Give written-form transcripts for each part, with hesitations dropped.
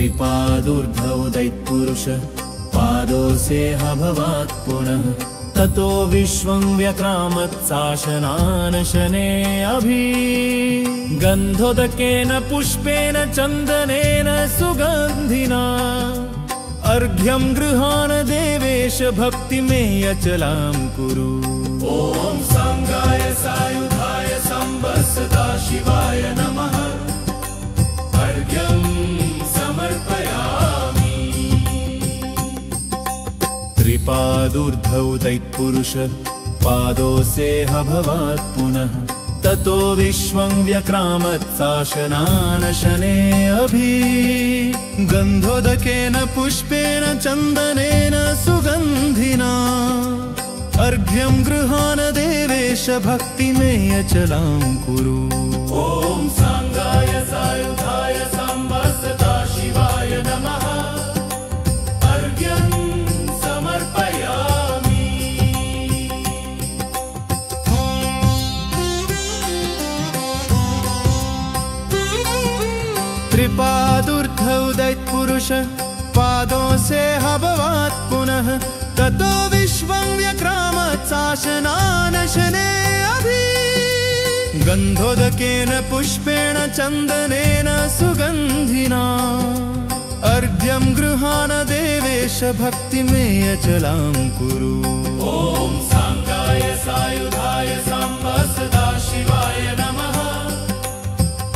त्रिपादुर्धौदैत्पुरुष पादोऽसेऽभवात् पुनः ततो विश्वं व्यक्रामत्शासनानशने अभि गन्धोदकेन पुष्पेण चन्दनेन सुगन्धिना अर्घ्यं गृहाण देवेश भक्तिमेयचलां कुरु। ॐ सांगाय सायुधाय संवत्सदा शिवाय नमः। अर्घ्यं समर्पयामि। त्रिपादुर्धौदैत्पुरुष पादोऽसेऽभवात् पुनः ततो विश्वं व्यक्रामत्शासनानशने अभि गन्धोदकेन पुष्पेण चन्दनेन सुगन्धिना अर्घ्यं गृहाण देवेश भक्तिमेयचलां कुरु। ॐ सांगाय सायुधाय संवत्सदा शिवाय नमः। अर्घ्यं समर्पयामि। त्रिपादुर्धौदैत्पुरुष पादोऽसेऽभवात् पुनः ततो विश्वं व्यक्रामत्शासनानशने अभि गन्धोदकेन पुष्पेण चन्दनेन सुगन्धिना अर्घ्यं गृहाण देवेश भक्तिमेयचलां कुरु। ॐ सांगाय सायुधाय संवत्सदा शिवाय नमः।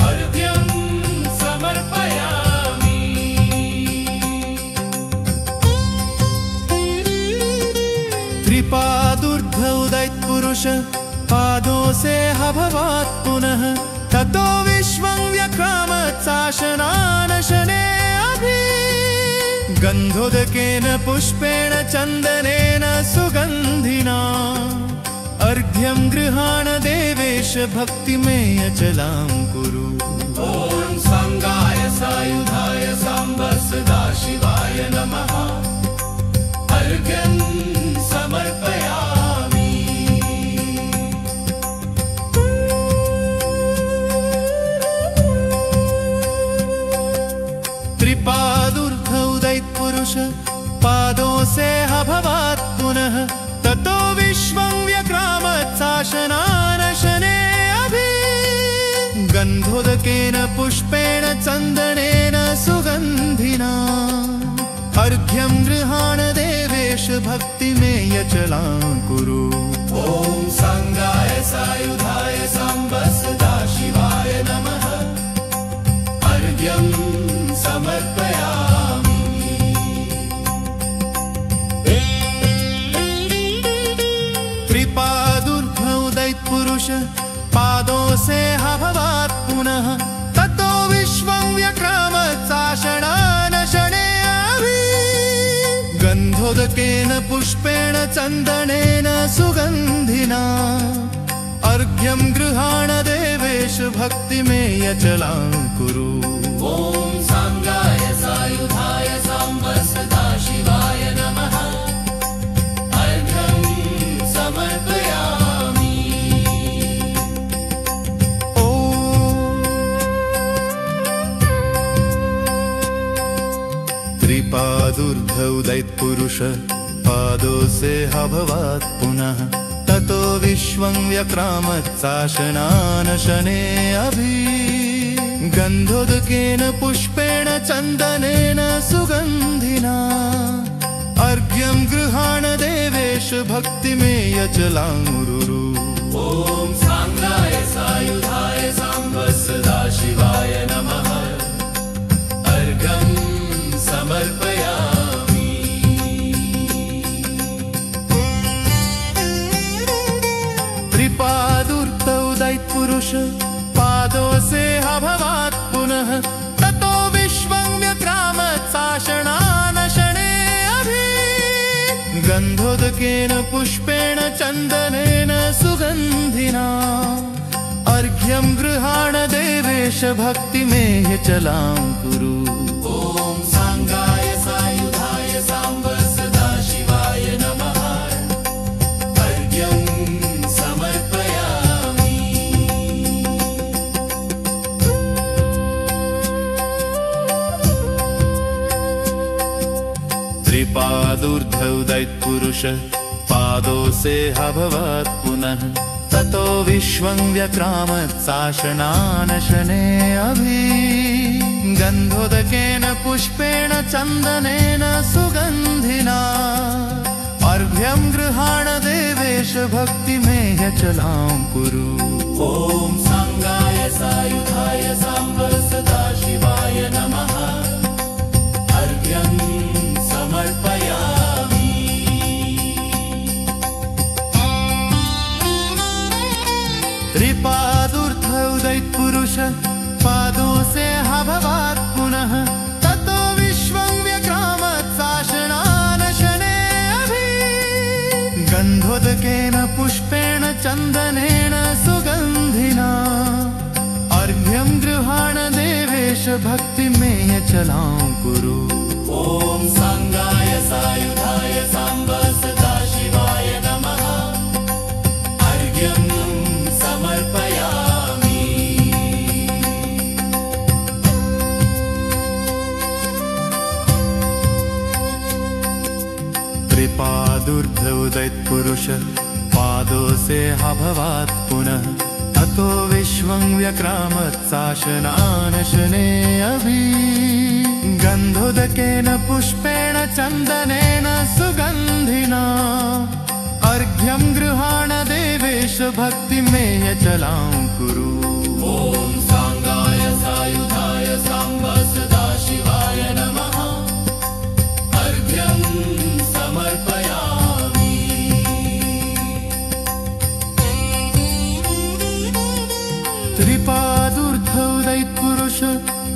अर्घ्यं समर्पयामि। त्रिपादुर्धौदैत्पुरुष पादोऽसेऽभवात् पुनः ततो विश्वं व्यक्रामत्शासनानशने अभि गन्धोदकेन पुष्पेण चन्दनेन सुगन्धिना अर्घ्यं गृहाण देवेश भक्तिमेयचलां कुरु। ॐ सांगाय सायुधाय संवत्सदा शिवाय नमः। अर्घ्यं समर्पयामि। त्रिपादुर्धौदैत्पुरुष पादोऽसेऽभवात् पुनः ततो विश्वं व्यक्रामत्शासनानशने अभि गन्धोदकेन पुष्पेण चन्दनेन सुगन्धिना अर्घ्यं गृहाण देवेश भक्तिमेयचलां कुरु। ॐ सांगाय सायुधाय संवत्सदा शिवाय नमः। अर्घ्यं समर्पयामि। त्रिपादुर्धौदैत्पुरुष पादोऽसेऽभवात् पुनः ततो विश्वं व्यक्रामत्शासनानशने अभि गन्धोदकेन पुष्पेण चन्दनेन सुगन्धिना अर्घ्यं गृहाण देवेश भक्तिमेयचलां कुरु। ॐ सांगाय सायुधाय संवत्सदा शिवाय नमः। अर्घ्यं समर्पयामि। त्रिपादुर्धौदैत्पुरुष पादोऽसेऽभवात् पुनः ततो विश्वं व्यक्रामत्शासनानशने अभि गन्धोदकेन पुष्पेण चन्दनेन सुगन्धिना अर्घ्यं गृहाण देवेश भक्तिमेयचलां कुरु। ॐ सांगाय सायुधाय संवत्सदा शिवाय नमः। अर्घ्यं समर्पयामि। त्रिपादुर्धौदैत्पुरुष पादोऽसेऽभवात् पुनः ततो विश्वं व्यक्रामत्शासनानशने अभि गन्धोदकेन पुष्पेण चन्दनेन सुगन्धिना अर्घ्यं गृहाण देवेश भक्तिमेयचलां कुरु। ॐ सांगाय सायुधाय संवत्सदा शिवाय नमः। अर्घ्यं समर्पयामि। त्रिपादूर्ध्वोदयत्पुरुष पादों से अभवत् पुनः ततो विश्वं व्यक्रामत् शासनानशने अभि गन्धोदकेन पुष्पेण चन्दनेन सुगन्धिना अर्घ्यं गृहाण देवेश भक्तिमेह्यचलां कुरु। ॐ सांगाय सायुधाय साम्ब सदाशिवाय नमः। अर्घ्यं समर्पयामि। त्रिपादूर्ध्वोदयत्पुरुष पादों से अभवत् पुनः ततो विश्वं व्यक्रामत् शासनानशने अभि गन्धोदकेन पुष्पेण चन्दनेन सुगन्धिना अर्घ्यं गृहाण देवेश भक्तिमेह्यचलां कुरु। ॐ सांगाय सायुधाय साम्ब सदाशिवाय नमः। अर्घ्यं समर्पयामि। त्रिपादूर्ध्वोदयत्पुरुष पादों से अभवत् पुनः ततो विश्वं व्यक्रामत् शासनानशने अभि गन्धोदकेन पुष्पेण चन्दनेन सुगन्धिना अर्घ्यं गृहाण देवेश भक्तिमेह्यचलां कुरु। ॐ सांगाय सायुधाय साम्ब सदाशिवाय नमः। अर्घ्यं समर्पयामि। त्रिपादूर्ध्वोदयत्पुरुष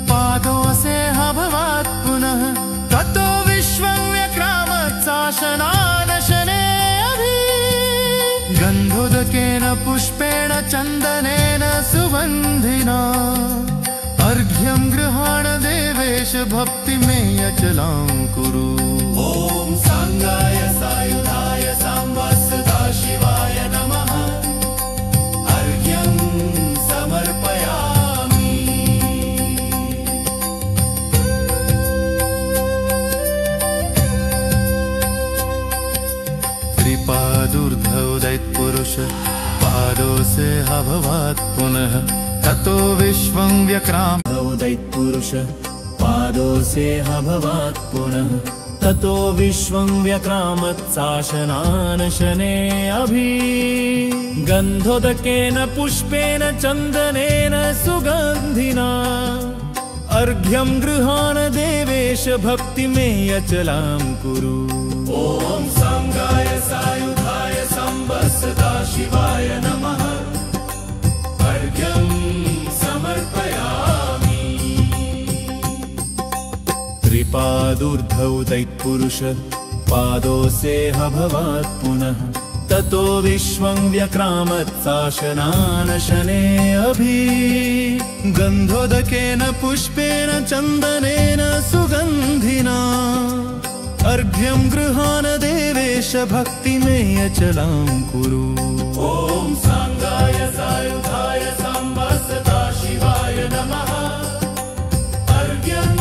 पादों से अभवत् पुनः ततो विश्वं व्यक्रामत् शासनानशने अभि गन्धोदकेन पुष्पेण चन्दनेन सुगन्धिना अर्घ्यं गृहाण देवेश भक्तिमेह्यचलां कुरु। ॐ सांगाय सायुधाय साम्ब सदाशिवाय नमः। अर्घ्यं समर्पयामि। त्रिपादूर्ध्वोदयत्पुरुष पादों से अभवत् पुनः ततो विश्वं व्यक्रामोदयत्पुरुष पादों से अभवत् पुनः ततो विश्वं व्यक्रामत् शासनानशने अभि गन्धोदकेन पुष्पेण चन्दनेन सुगन्धिना अर्घ्यं गृहाण देवेश भक्तिमेह्यचलां कुरु। ॐ सांगाय सायुधाय साम्ब सदाशिवाय नमः। अर्घ्यं समर्पयामि। त्रिपादूर्ध्वोदयत्पुरुष पादों से अभवत् पुनः ततो विश्वं व्यक्रामत् शासनानशने अभि गन्धोदकेन पुष्पेण चन्दनेन सुगन्धिना अर्घ्यं गृहाण देवेश भक्तिमेह्यचलां कुरु। ॐ सांगाय सायुधाय साम्ब सदाशिवाय नमः। अर्घ्यं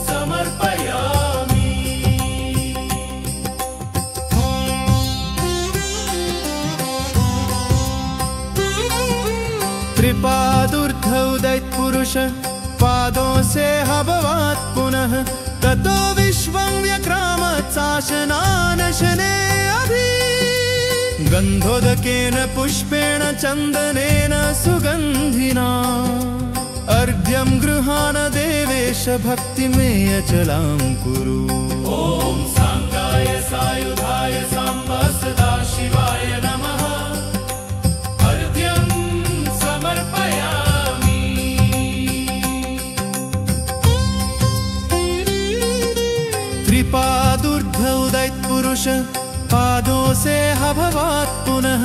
समर्पयामि। त्रिपादूर्ध्वोदयत्पुरुष पादों से अभवत् पुनः ततो विश्वं व्यक्रामत् शासनानशने अभि गन्धोदकेन पुष्पेण चन्दनेन सुगन्धिना अर्घ्यं गृहाण देवेश भक्तिमेह्यचलां कुरु। ॐ सांगाय सायुधाय साम्ब सदाशिवाय नमः। अर्घ्यं समर्पयामि। त्रिपादूर्ध्वोदयत्पुरुष पादों से अभवत् पुनः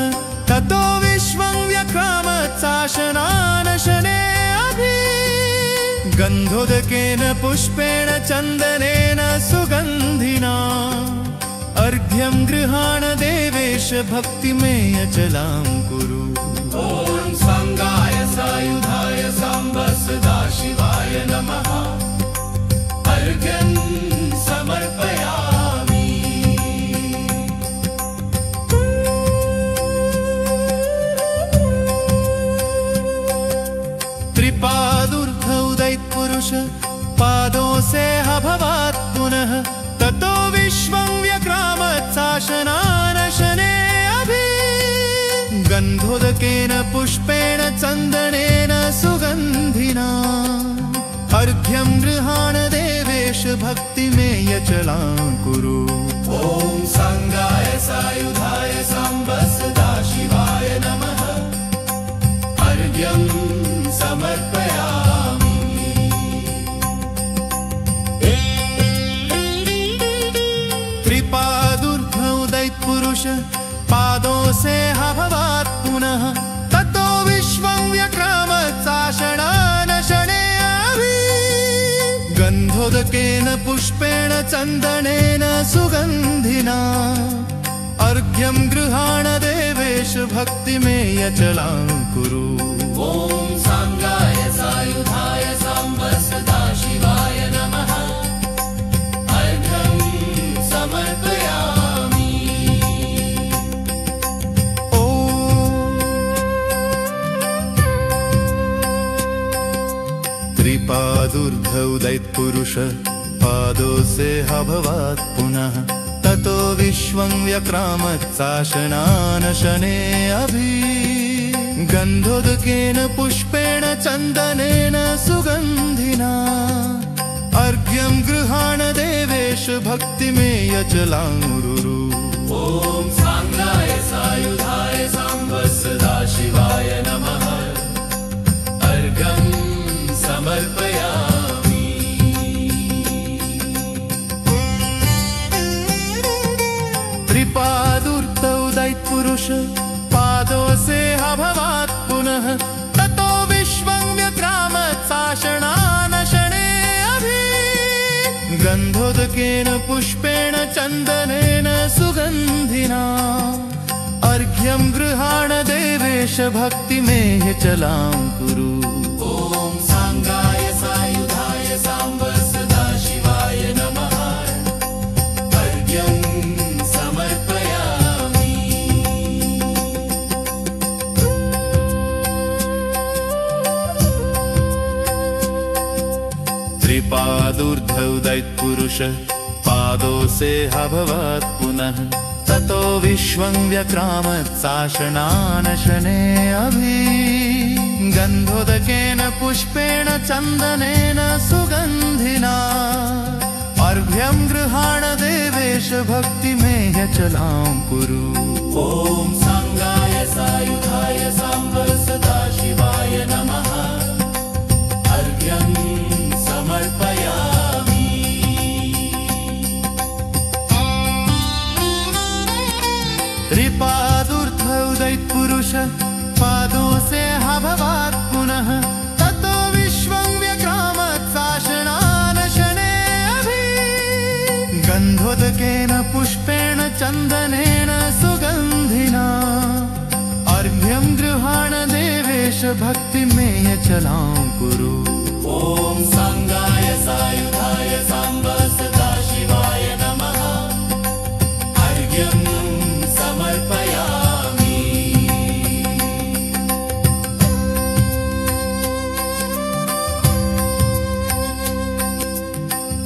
ततो विश्वं व्यक्रामत् शासनानशने अभि गन्धोदकेन पुष्पेण चन्दनेन सुगन्धिना अर्घ्यं गृहाण देवेश भक्तिमेह्यचलां कुरु। ॐ सांगाय सायुधाय साम्ब सदाशिवाय नमः। अर्घ्यं समर्पयामि। शासनानशने अभि गन्धोदकेन पुष्पेण चन्दनेन सुगन्धिना अर्घ्यं गृहाण देवेश भक्तिमेयचलां कुरु। ॐ सांगाय सायुधाय साम्ब सदाशिवाय नमः अर्घ्यं समर्पयामि। त्रिपादुर्ध्वं दैत्पुरुष पादों से भवात् पुनः ततो विश्वं व्यक्रामत् शासनानशने अभि गन्धोदकेन पुष्पेण चन्दनेन सुगन्धिना अर्घ्यं गृहाण देवेश भक्तिमेयचलां कुरु। ॐ सांगाय सायुधाय साम्ब सदाशिवाय नमः अर्घ्यं समर्पयामि। त्रिपादुर्धौ दैत्पुरुष पादों से भवात् पुनः ततो विश्वं व्यक्रामत् शासनानशने अभि गन्धोदकेन पुष्पेण चन्दनेन सुगन्धिना अर्घ्यं गृहाण देवेश भक्तिमेयचलां कुरु। ॐ सांगाय सायुधाय साम्ब सदाशिवाय नमः अर्घ्यं समर्पयामि। त्रिपादुर्धौ दैत्पुरुष पादों से भवात् पुनः ततो विश्वं व्यक्रामत् शासनानशने अभि गन्धोदकेन पुष्पेण चन्दनेन सुगन्धिना अर्घ्यं गृहाण देवेश भक्तिमेयचलां कुरु। ॐ सांगाय सायुधाय साम्ब सदाशिवाय नमः अर्घ्यं समर्पयामि। त्रिपादुर्धौ दैत्पुरुष पादों से भवात् पुनः ततो विश्वं व्यक्रामत् शासनानशने अभि गन्धोदकेन पुष्पेण चन्दनेन सुगन्धिना अर्घ्यं गृहाण देवेश भक्तिमेयचलां कुरु। ॐ सांगाय सायुधाय साम्ब सदाशिवाय नमः अर्घ्यं समर्पयामि। त्रिपादुर्धौ दैत्पुरुष पादों से भवात् पुनः ततो विश्वं व्यक्रामत् शासनानशने अभि गन्धोदकेन पुष्पेण चन्दनेन सुगन्धिना अर्घ्यं गृहाण देवेश भक्तिमेयचलां कुरु। ॐ सांगाय सायुधाय साम्ब सदाशिवाय नमः अर्घ्यं समर्पयामि।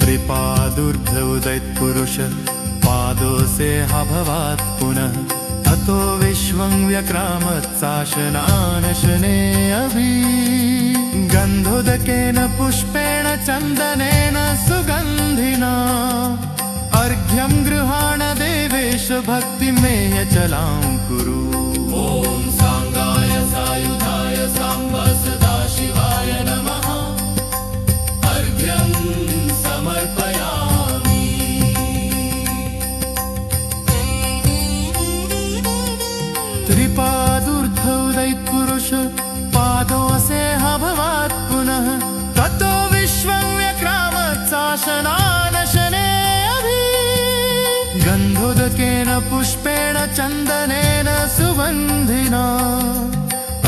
त्रिपादुर्धौ दैत्पुरुष पादों से भवात् पुनः ततो विश्वं व्यक्रामत् शासनानशने अभि गन्धोदकेन पुष्पेण चन्दनेन सुगन्धिना अर्घ्यं गृहाण देवेश भक्तिमेयचलां कुरु। ॐ सांगाय सायुधाय साम्ब सदाशिवाय नमः अर्घ्यं समर्पयामि। त्रिपादुर्धौ दैत्पुरुष पादों से भवात् पुनः ततो विश्वं व्यक्रामत् शासनानशने अभि गन्धोदकेन पुष्पेण चन्दनेन सुगन्धिना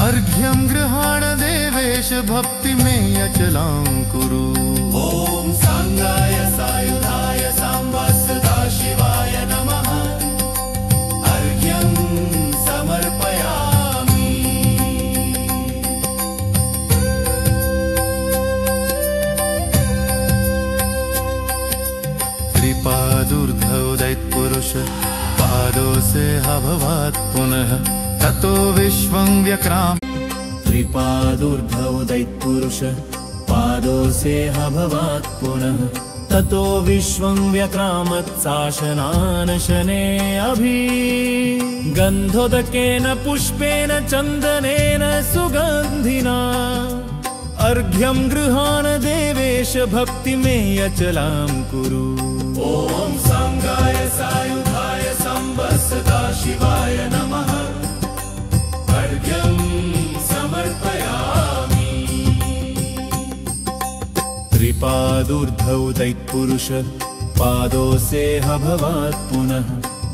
अर्घ्यं गृहाण देवेश भक्तिमेयचलां कुरु। ॐ सांगाय सायुधाय साम्ब सदाशिवाय नमः अर्घ्यं समर्पयामि। त्रिपादुर्धौ दैत्पुरुष पादों से अभवात् पुनः ततो विश्वं व्यक्राम। त्रिपादूर्ध्व उदयत्पुरुष पादों से अभवात् पुनः ततो विश्वं व्यक्रामत् शासनान शने अभि। गन्धोदकेन पुष्पेण चन्दनेन सुगन्धिना अर्घ्यं गृहाण देवेश भक्तिमेय अचलां कुरु। ॐ सांगाय सायुधाय संवत्सदा शिवाय नमः। अर्घ्यं समर्पयामि। त्रिपादूर्ध्व उदयत्पुरुष पादों से अभवात् पुनः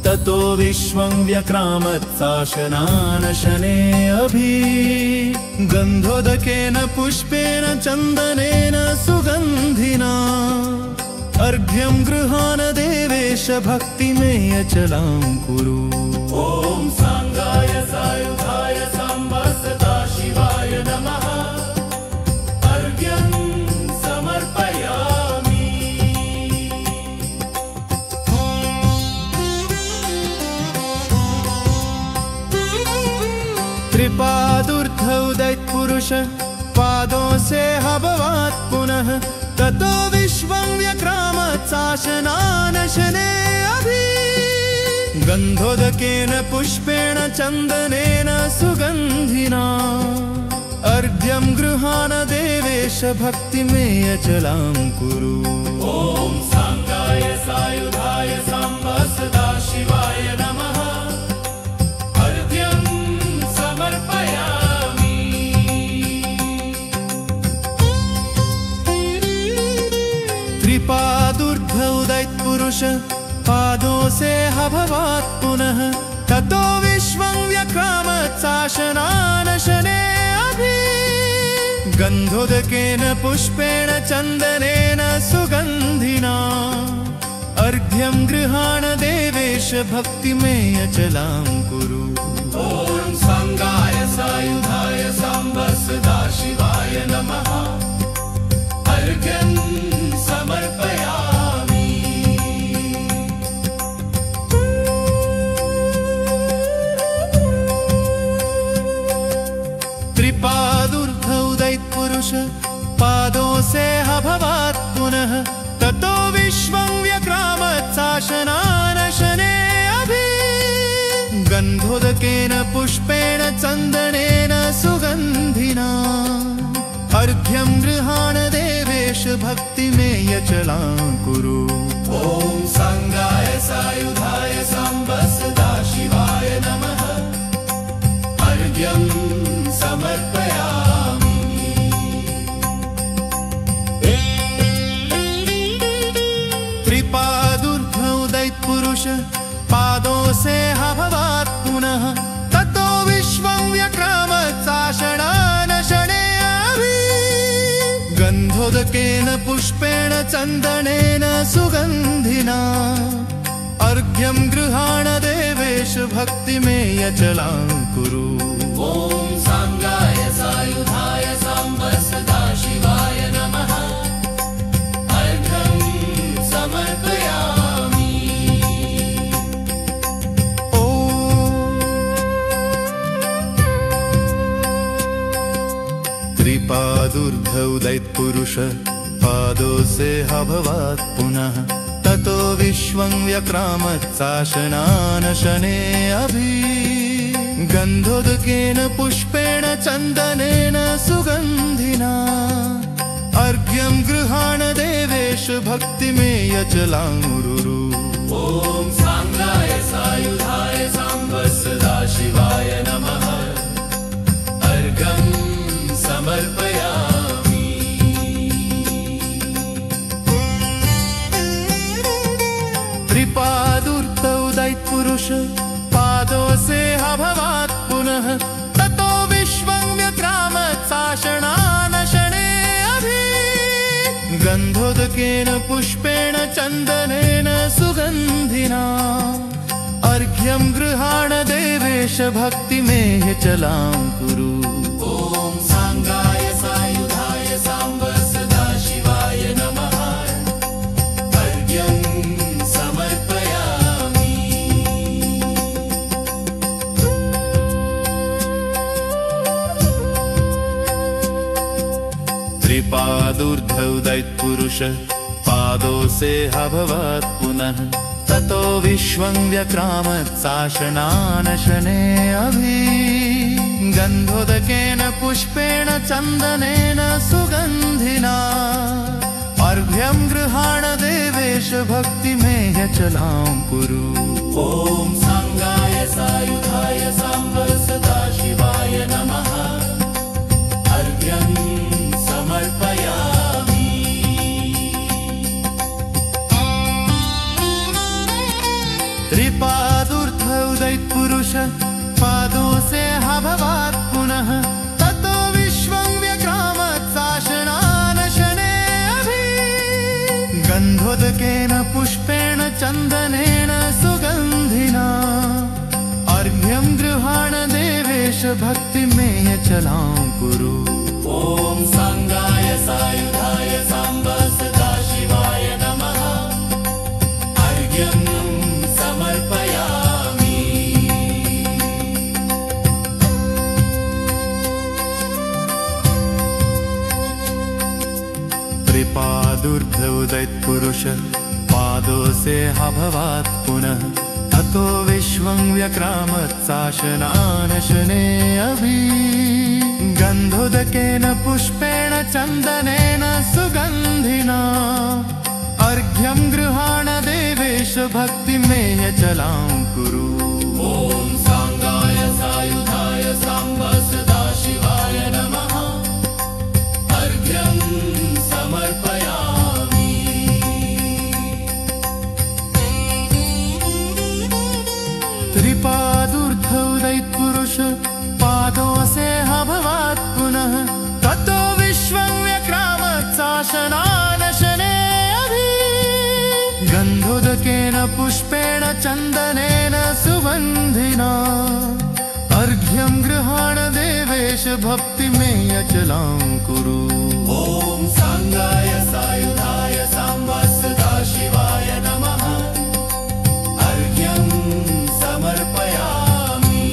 ततो विश्वं व्यक्रामत् शासनान शने अभि। गन्धोदकेन पुष्पेण चन्दनेन सुगन्धिना अर्घ्यं गृहाण देवेश भक्तिमेय अचलां कुरु। ॐ सांगाय सायुधाय संवत्सदा शिवाय नमः। अर्घ्यं समर्पयामि। त्रिपादूर्ध्व उदयत्पुरुष पादों से अभवात् पुनः ततो विश्वं व्यक्रामत् शासनान शने अभि। गन्धोदकेन पुष्पेण चन्दनेन सुगन्धिना अर्घ्यं गृहाण देवेश भक्तिमेय अचलां कुरु। ॐ सांगाय सायुधाय संवत्सदा शिवाय नमः। अर्घ्यं समर्पयामि। त्रिपादूर्ध्व उदयत्पुरुष पादों से अभवात् पुनः ततो विश्वं व्यक्रामत् शासनान शने अभि। गन्धोदकेन पुष्पेण चन्दनेन सुगन्धिना अर्घ्यं गृहाण देवेश भक्तिमेय अचलां कुरु। ॐ सांगाय सायुधाय संवत्सदा शिवाय नमः। अर्घ्यं समर्पयामि। त्रिपादूर्ध्व उदयत्पुरुष पादों से अभवात् पुनः ततो विश्वं व्यक्रामत् शासनान शने अभि। गन्धोदकेन पुष्पेण चन्दनेन सुगन्धिना अर्घ्यं गृहाण देवेश भक्तिमेय अचलां कुरु। ॐ सांगाय सायुधाय संवत्सदा शिवाय नमः। अर्घ्यं समर्पयामि। त्रिपादूर्ध्व उदयत्पुरुष पादों से अभवात् पुनः ततो विश्वं व्यक्रामत् शासनान शने अभि। गन्धोदकेन पुष्पेण चन्दनेन सुगन्धिना अर्घ्यं गृहाण देवेश भक्तिमेय अचलां कुरु। ॐ सांगाय सायुधाय संवत्सदा शिवाय नमः। अर्घ्यं समर्पयामि। त्रिपादूर्ध्व उदयत्पुरुष पादों से अभवात् पुनः ततो विश्वं व्यक्रामत् शासनान शने अभि। गन्धोदकेन पुष्पेण चन्दनेन सुगन्धिना अर्घ्यं गृहाण देवेश भक्तिमेय अचलां कुरु। ॐ सांगाय सायुधाय संवत्सदा शिवाय नमः। अर्घ्यं समर्पयामि। त्रिपादूर्ध्व उदयत्पुरुष पादों से अभवात् पुनः ततो विश्वं व्यक्रामत् शासनान शने अभि। गन्धोदकेन पुष्पेण चन्दनेन सुगन्धिना अर्घ्यं गृहाण देवेश भक्तिमेय अचलां कुरु। ॐ सांगाय सायुधाय संवत्सदा शिवाय नमः। अर्घ्यं समर्पयामि। उदैत्पुरुष पादो से अभवत् पुनः ततो विश्वं व्यक्रामत् शासनानशने अभि गन्धोदकेन पुष्पेण चन्दनेन सुगन्धिना अर्घ्यं गृहाण देवेश भक्तिमेह्यचलां कुरु। ॐ सांगाय सायुधाय साम्ब सदाशिवाय नमः। अर्घ्यं समर्पयामि। त्रिपादूर्ध्व उदैत्पुरुष पादों से अभवत् पुनः ततो विश्वं व्यक्रामत् शासनानशने अभि गन्धोदकेन पुष्पेण चन्दनेन सुगन्धिना अर्घ्यं गृहाण देवेश भक्तिमेह्यचलां कुरु। ॐ सांगाय सायुधाय साम्ब सदाशिवाय नमः। अर्घ्यं समर्पयामि। त्रिपादूर्ध्व उदैत्पुरुष पादो से अभवत् पुनः ततो विश्वं व्यक्रामत् शासनानशने अभि गन्धोदकेन पुष्पेण चन्दनेन सुगन्धिना अर्घ्यं गृहाण देवेश भक्तिमेह्यचलां कुरु। ॐ सांगाय सायुधाय साम्ब सदाशिवाय नमः। अर्घ्यं समर्पयामि। त्रिपादूर्ध्व उदैत्पुरुष पादों से अभवत् पुनः ततो विश्वं व्यक्रामत् शासनानशने अभि गन्धोदकेन पुष्पेण चन्दनेन सुगन्धिना अर्घ्यं गृहाण देवेश भक्तिमेह्यचलां कुरु। ॐ सांगाय सायुधाय साम्ब सदाशिवाय नमः। अर्घ्यं समर्पयामि।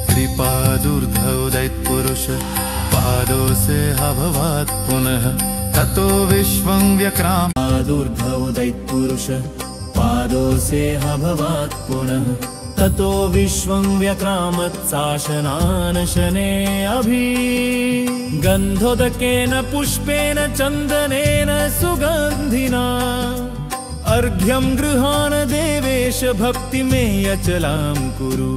त्रिपादूर्ध्व उदैत्पुरुष पादो से अभवत् पुनः ततो विश्वं व्यक्रामत् पादूर्ध्व उदैत्पुरुष पादो से अभवत् पुनः ततो विश्वं व्यक्रामत् शासनानशने अभि गन्धोदकेन पुष्पेण चन्दनेन सुगन्धिना अर्घ्यं गृहाण देवेश भक्तिमेह्यचलां कुरु।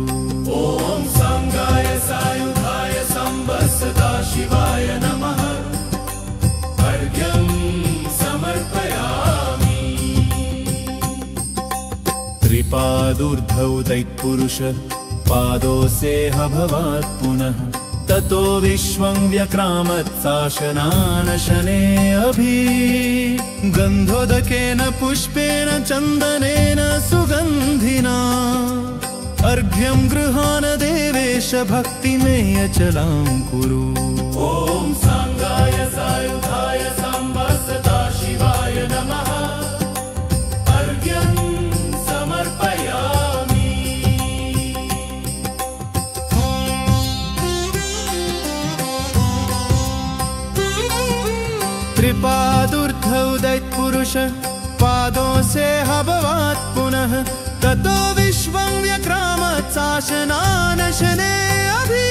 ॐ सांगाय सायुधाय साम्ब सदाशिवाय नमः। अर्घ्यं समर्पयामि। त्रिपादूर्ध्व उदैत्पुरुष पादो से अभवत् पुनः ततो विश्वं व्यक्रामत् शासनानशने अभि गन्धोदकेन पुष्पेण चन्दनेन सुगन्धिना अर्घ्यं गृहाण देवेश भक्तिमेह्यचलां कुरु। ॐ सांगाय सायुधाय साम्ब सदाशिवाय नमः। अर्घ्यं समर्पयामि। त्रिपादूर्ध्व उदैत्पुरुष पादों से अभवत् पुनः ततो विश्वं व्यक्रामत् शासनानशने अभि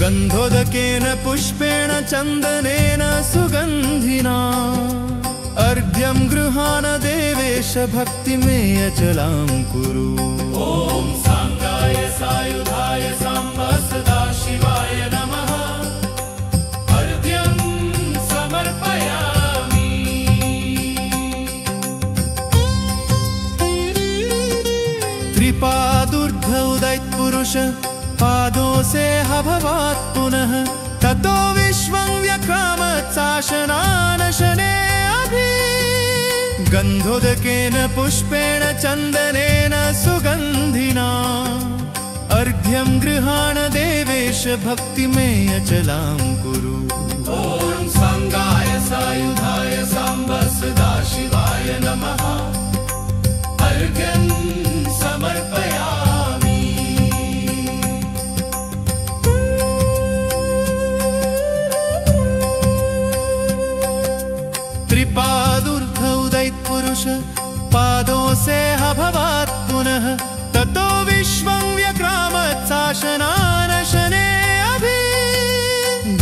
गन्धोदकेन पुष्पेण चन्दनेन सुगन्धिना अर्घ्यं गृहाण देवेश भक्तिमेह्यचलां कुरु। ॐ सांगाय सायुधाय साम्ब सदाशिवाय नमः। अर्घ्यं समर्पयामि। त्रिपादूर्ध्व उदैत्पुरुष पादों से अभवत् पुनः ततो विश्वं व्यक्रामत् शासनानशने अभि गन्धोदकेन पुष्पेण चन्दनेन सुगन्धिना अर्घ्यं गृहाण देवेश भक्तिमेह्यचलां कुरु। ॐ सांगाय सायुधाय साम्ब सदाशिवाय नमः। अर्घ्यं समर्पयामि। ततो विश्वं व्यक्रामत्साशनानशने अभि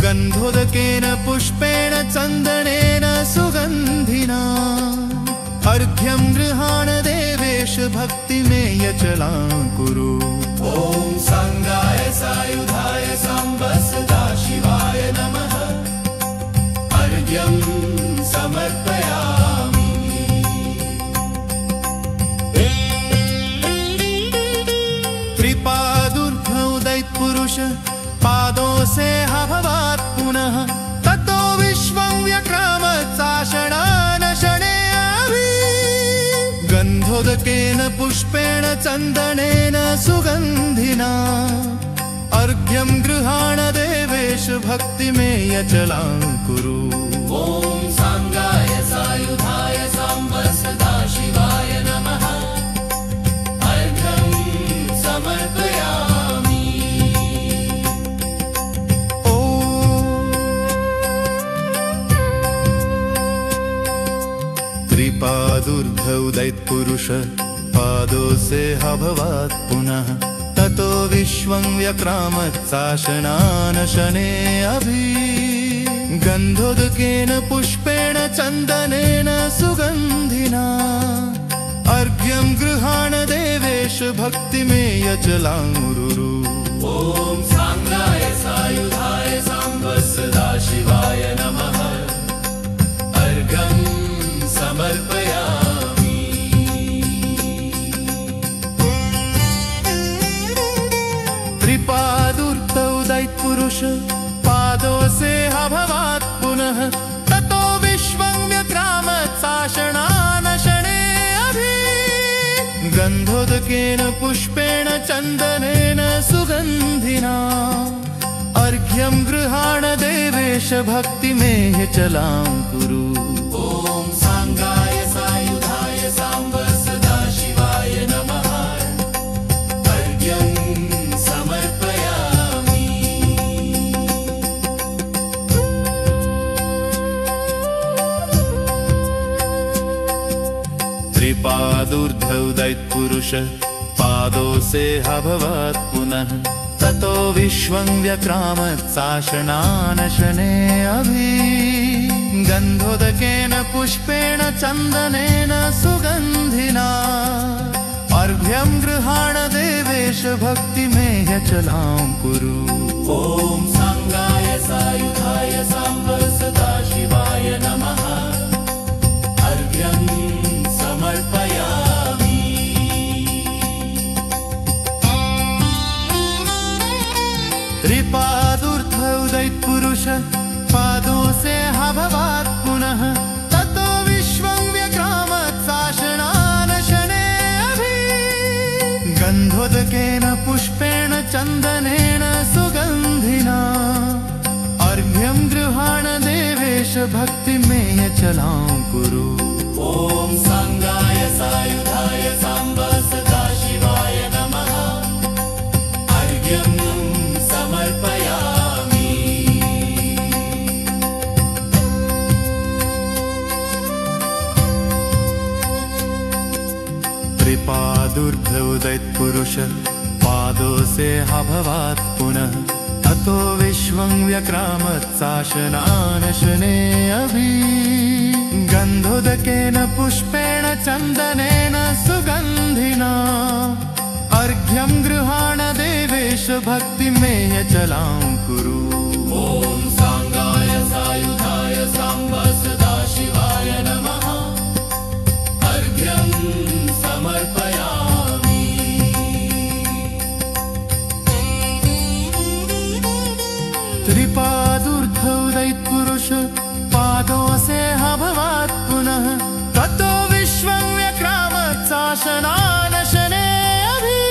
गन्धोदकेन पुष्पेण चन्दनेन सुगन्धिना अर्घ्यं गृहाण देवेश भक्तिमेयचलां कुरु। ॐ सांगाय सायुधाय सांबसदा शिवाय नमः। अर्घ्यं समर्पयामि। त्रिपादुर्ध्वौ दैत्पुरुष पादों से भवात् पुनः ततो विश्वं व्यक्रामत्साशनानशने अभि गन्धोदकेन पुष्पेण चन्दनेन सुगन्धिना अर्घ्यं गृहाण देवेश भक्तिमेयचलां कुरु। ॐ सांगाय सायुधाय सांबसदा शिवाय नमः। अर्घ्यं समर्पयामि। त्रिपादुर्धौ दैत्पुरुष पादों से भवात् पुनः ततो विश्वं व्यक्रामत्साशनानशने अभि गन्धोदकेन पुष्पेण चन्दनेन सुगन्धिना अर्घ्यं गृहाण देवेश भक्तिमेयचलां कुरु। ॐ सांगाय सायुधाय सांबसदा शिवाय नमः। अर्घ्यं समर्पयामि। त्रिपादुर्धौ दैत्पुरुष पादों से भवात् पुनः ततो विश्वं व्यक्रामत्साशनानशने अभि गन्धोदकेन पुष्पेण चन्दनेन सुगन्धिना अर्घ्यं गृहाण देवेश भक्तिमेयचलां कुरु। ॐ सांगाय सायुधाय सांबसदा शिवाय नमः। अर्घ्यं समर्पयामि। त्रिपादुर्धौ दैत्पुरुष पादों से भवात् पुनः ततो विश्वं व्यक्रामत्साशनानशने अभि गन्धोदकेन पुष्पेण चन्दनेन सुगन्धिना अर्घ्यं गृहाण देवेश भक्तिमेयचलां कुरु। ॐ सांगाय सायुधाय सांबसदा शिवाय नमः। अर्घ्यं समर्पयामि। त्रिपादुर्धौ दैत्पुरुष पादों से भवात् पुनः ततो विश्वं व्यक्रामत्साशनानशने अभि गन्धोदकेन पुष्पेण चन्दनेन सुगन्धिना अर्घ्यं गृहाण देवेश भक्तिमेयचलां कुरु। ॐ सांगाय सायुधाय सांबसदा शिवाय नमः। अर्घ्यं समर्पयामि। त्रिपादुर्धौ दैत्पुरुष पादों से भवात् पुनः ततो विश्वं व्यक्रामत्साशनानशने अभि गन्धोदकेन पुष्पेण चन्दनेन सुगन्धिना अर्घ्यं गृहाण देवेश भक्तिमेयचलां कुरु। ॐ सांगाय सायुधाय सांबसदा शिवाय नमः। अर्घ्यं समर्पयामि। त्रिपादुर्धौ दैत्पुरुष पादों से भवात् पुनः ततो विश्वं व्यक्रामत्साशनानशने अभि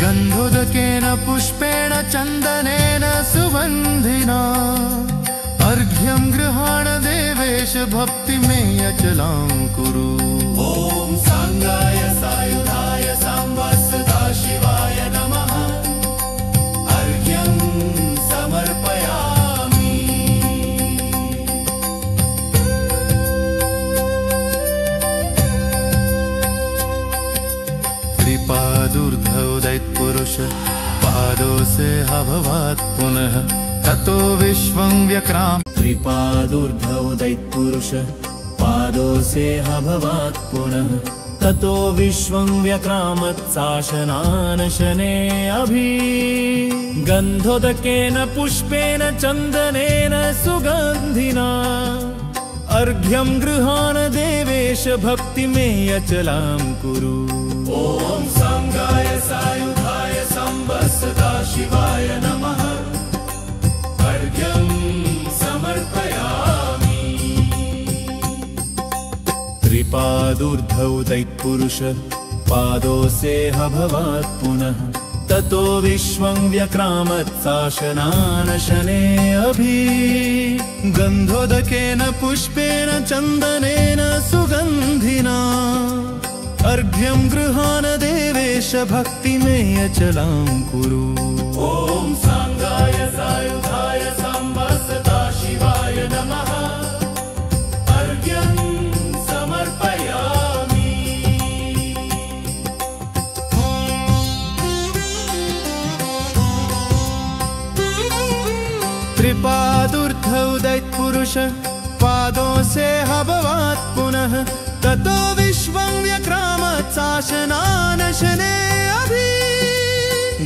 गन्धोदकेन पुष्पेण चन्दनेन सुगन्धिना अर्घ्यं गृहाण देवेश भक्तिमेयचलां कुरु। ॐ सांगाय सायुधाय सांबसदा शिवाय नमः। अर्घ्यं समर्पयामि। पादोऽसेऽभवात् पुनः ततो विश्वं व्यक्राम। त्रिपादोर्ध्वोदयत्पुरुष पादोऽसेऽभवात् पुनः ततो विश्वं व्यक्रामत्शासनानशने अभि। गन्धोदकेन पुष्पेण चन्दनेन सुगन्धिना अर्घ्यं गृहाण देवेश भक्तिमेयचलां कुरु। ॐ सांगाय सायुधाय संवत्सदा शिवाय नमः। अर्घ्यं समर्पयामि। त्रिपादोर्ध्वोदयत्पुरुष पादोऽसेऽभवात् पुनः ततो विश्वं व्यक्रामत्शासनानशने अभि। गन्धोदकेन पुष्पेण चन्दनेन सुगन्धिना अर्घ्यं गृहाण देवेश भक्तिमेयचलां कुरु। ॐ सांगाय सायुधाय संवत्सदा शिवाय नमः। अर्घ्यं समर्पयामि। त्रिपादोर्ध्वोदयत्पुरुष पादोऽसेऽभवात् पुनः ततो विश्वं व्यक्रामत्शासनानशने अभि।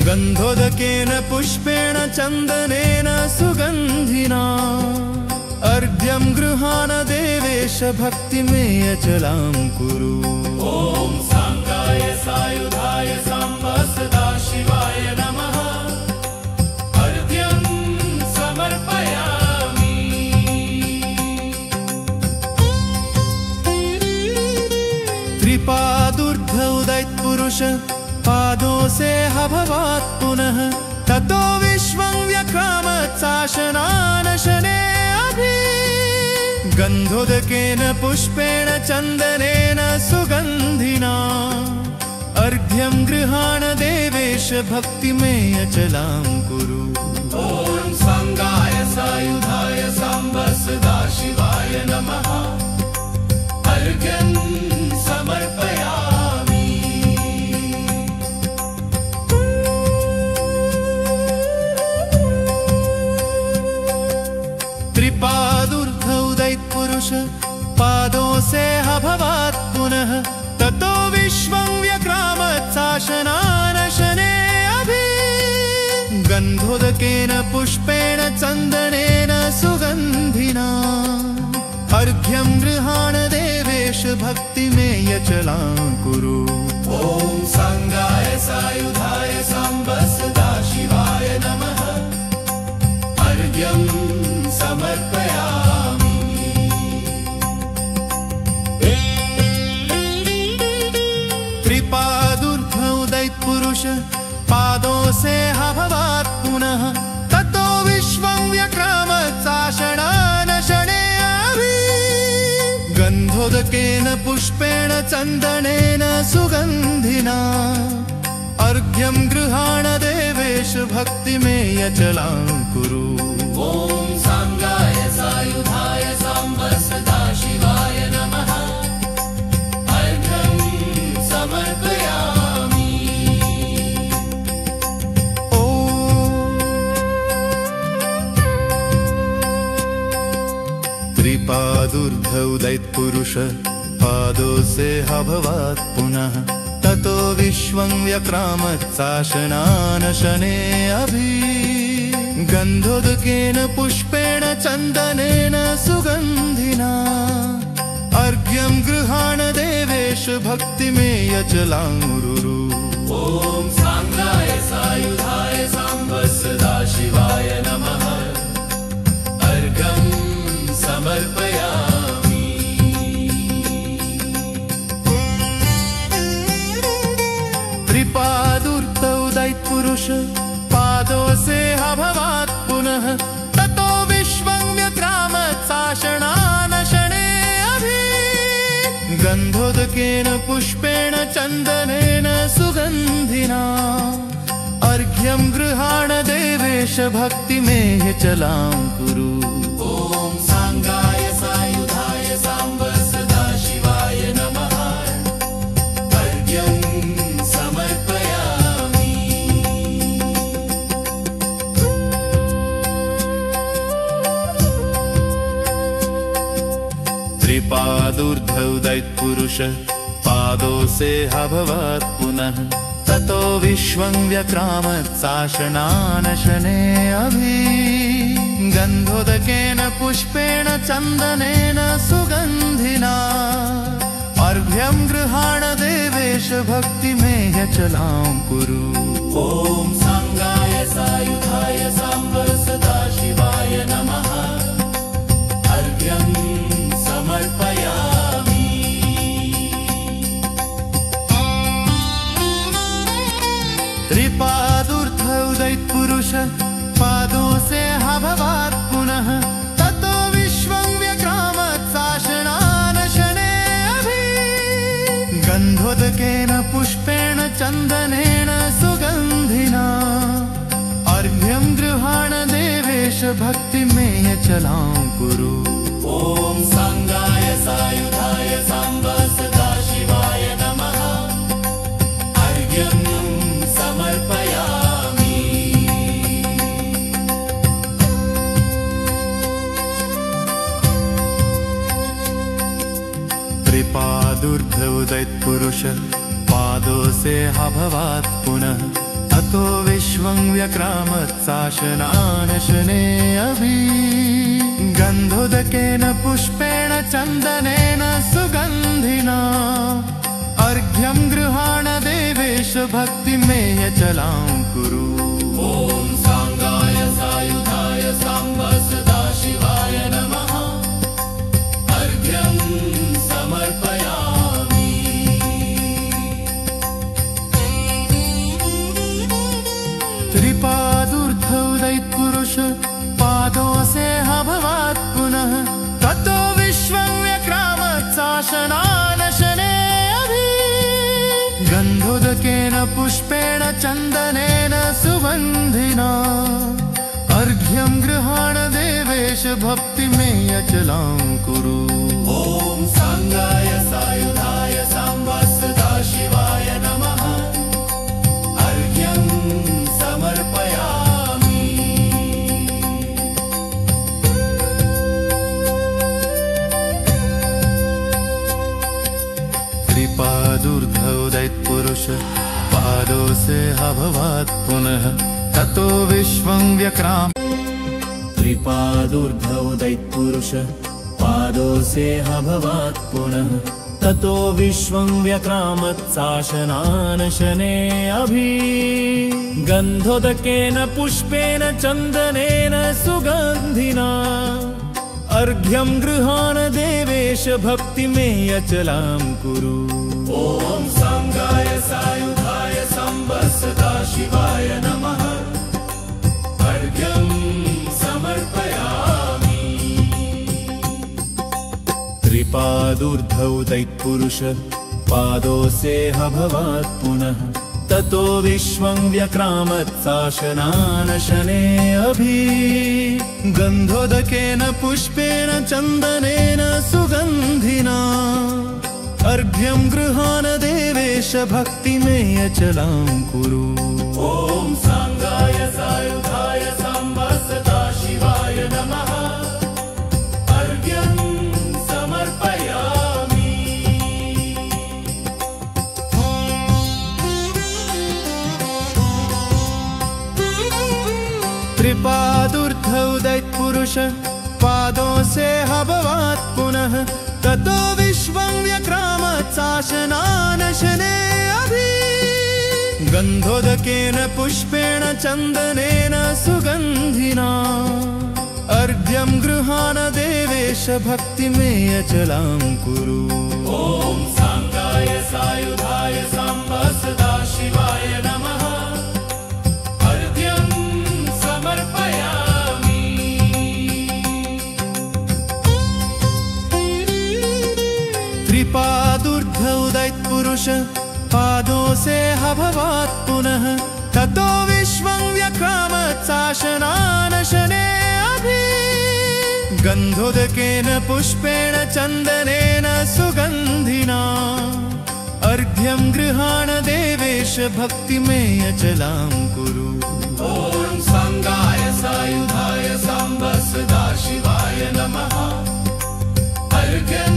गन्धोदकेन पुष्पेण चन्दनेन सुगन्धिना अर्घ्यं गृहाण देवेश भक्तिमेयचलां कुरु। ॐ सांगाय सायुधाय संवत्सदा शिवाय नमः। अर्घ्यं समर्पयामि। त्रिपादोर्ध्वोदयत्पुरुष पादोऽसेऽभवात् पुनः ततो विश्वं व्यक्रामत्शासनानशने अभि। गन्धोदकेन पुष्पेण चन्दनेन सुगन्धिना अर्घ्यं गृहाण देवेश भक्तिमेयचलां कुरु। ॐ सांगाय सायुधाय संवत्सदा शिवाय नमः। अर्घ्यं समर्पयामि। त्रिपादोर्ध्वोदयत्पुरुष पादोऽसेऽभवात् पुनः ततो विश्वं व्यक्रामत्शासनानशने अभि। गन्धोदकेन पुष्पेण चन्दनेन सुगन्धिना अर्घ्यं गृहाण देवेश भक्तिमेयचलां कुरु। ॐ सांगाय सायुधाय संवत्सदा शिवाय नमः। अर्घ्यं समर्पयामि। त्रिपादोर्ध्वोदयत्पुरुष पादोऽसेऽभवात् पुनः ततो विश्वं व्यक्रामत्शासनानशने अभि। गन्धोदकेन पुष्पेण चन्दनेन सुगन्धिना अर्घ्यं गृहाण देवेश भक्तिमेयचलां कुरु। ॐ सांगाय सायुधाय संवत्सदा शिवाय नमः। अर्घ्यं समर्पयामि। त्रिपादोर्ध्वोदयत्पुरुष पादोऽसेऽभवात् पुनः ततो विश्वं व्यक्रामत्शासनानशने अभि। गन्धोदकेन पुष्पेण चन्दनेन सुगन्धिना अर्घ्यं गृहाण देवेश भक्तिमेयचलां कुरु। ॐ सांगाय सायुधाय संवत्सदा शिवाय नमः। अर्घ्यं समर्पयामि। त्रिपादोर्ध्वोदयत्पुरुष पादोऽसेऽभवात् पुनः ततो विश्वं व्यक्रामत्शासनानशने अभि। गन्धोदकेन पुष्पेण चन्दनेन सुगन्धिना अर्घ्यं गृहाण देवेश भक्तिमेयचलां कुरु। ॐ सांगाय सायुधाय संवत्सदा शिवाय नमः। अर्घ्यं समर्पयामि। श्रीपादूर्ध्वोदयत्पुरुष पादों से अभवत् पुनः ततो विश्वं व्यक्रामत् शासनानशने अभि गन्धोदकेन पुष्पेण चन्दनेन सुगन्धिना अर्घ्यं गृहाण देवेश भक्तिमेह चलां कुरु। ॐ सांगाय सायुधाय सांब सदाशिवाय नमः। अर्घ्यं समर्पयामि। त्रिपादूर्ध्वोदयत्पुरुष पादों से अभवत् पुनः ततो विश्वं व्यक्रामत् शासनानशने अभि गन्धोदकेन पुष्पेण चन्दनेन सुगन्धिना अर्घ्यं गृहाण देवेश भक्तिमेह चलां कुरु। ॐ सांगाय सायुधाय सांब सदाशिवाय नमः। अर्घ्यं समर्पयामि। त्रिपादूर्ध्वोदयत्पुरुष पादों से अभवत् पुनः ततो विश्वं व्यक्रामत् शासनानशने अभि गन्धोदकेन पुष्पेण चन्दनेन सुगन्धिना अर्घ्यं गृहाण देवेश भक्तिमेह चलां कुरु। ॐ सांगाय सायुधाय सांब सदाशिवाय नमः। अर्घ्यं समर्पयामि। त्रिपादूर्ध्वोदयत्पुरुष पादों से अभवत् पुनः ततो विश्वं व्यक्रामत् शासनानशने अभि गन्धोदकेन पुष्पेण चन्दनेन सुगन्धिना अर्घ्यं गृहाण देवेश भक्तिमेह चलां कुरु। ॐ सांगाय सायुधाय सांब सदाशिवाय नमः। अर्घ्यं समर्पयामि। त्रिपादूर्ध्वोदयत्पुरुष पादों से अभवत् पुनः ततो विश्वं व्यक्राम। त्रिपादूर्ध्वोदयत्पुरुष पादों से अभवत् पुनः ततो विश्वं व्यक्रामत् शासनानशने अभि गन्धोदकेन पुष्पेण चन्दनेन सुगन्धिना अर्घ्यं गृहाण देवेश भक्तिमेह चलां कुरु। ॐ सांगाय सायुधाय सांब सदाशिवाय नमः। अर्घ्यं समर्पयामि। त्रिपादूर्ध्वोदयत्पुरुष पादों से अभवत् पुनः ततो विश्वं व्यक्रामत् शासनानशने अभि गन्धोदकेन पुष्पेण चन्दनेन सुगन्धिना अर्घ्यं गृहाण देवेश भक्तिमेह चलां कुरु। ॐ सांगाय सायुधाय सांब सदाशिवाय नमः। अर्घ्यं समर्पयामि। त्रिपादूर्ध्वोदयत्पुरुष पादों से अभवत् पुनः ततो विश्वं व्यक्रामत् शासनानशने अभि गन्धोदकेन पुष्पेण चन्दनेन सुगन्धिना अर्घ्यं गृहाण देवेश भक्तिमेह चलां कुरु। ॐ सांगाय सायुधाय सांब सदाशिवाय नमः। अर्घ्यं समर्पयामि। त्रिपादूर्ध्वोदयत्पुरुष पादों से अभवत् पुनः ततो विश्वं व्यक्रामत् शासनानशने अभि गन्धोदकेन पुष्पेण चन्दनेन सुगन्धिना अर्घ्यं गृहाण देवेश भक्तिमेह चलां कुरु। ॐ सांगाय सायुधाय सांब सदाशिवाय नमः। अर्घ्यं